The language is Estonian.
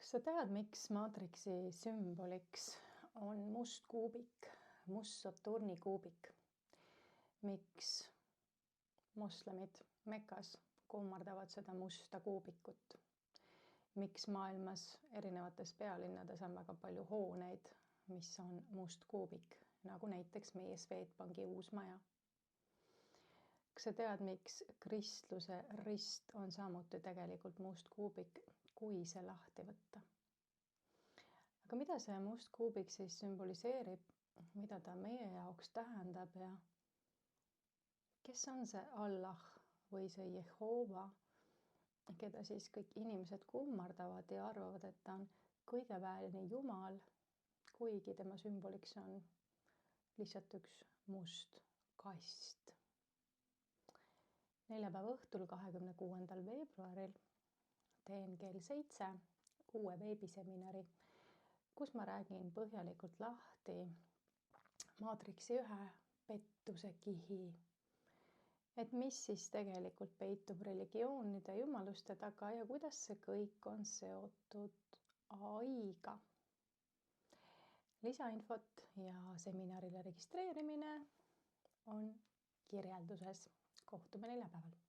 Kas sa tead, miks maatriksi sümboliks on must kuubik, must Saturni kuubik? Miks moslemid Mekas kummardavad seda musta kuubikut? Miks maailmas erinevates pealinnades on väga palju hooneid, mis on must kuubik, nagu näiteks meie Swedbanki uus maja? Kas sa tead, miks kristluse rist on samuti tegelikult must kuubik, kui see lahti võtta? Aga mida see must kuubik siis sümboliseerib, mida ta meie jaoks tähendab ja kes on see Allah või see Jehova, keda siis kõik inimesed kummardavad ja arvavad, et ta on kõigeväeline Jumal, kuigi tema sümboliks on lihtsalt üks must kast. Neljapäeva õhtul 26. veebruaril teen kell 7 uue veebiseminari, kus ma räägin põhjalikult lahti maatriksi ühe pettuse kihi, et mis siis tegelikult peitub religioonide jumaluste taga ja kuidas see kõik on seotud AI-ga. Lisainfot ja seminarile registreerimine on kirjelduses. Kohtume neljapäeval.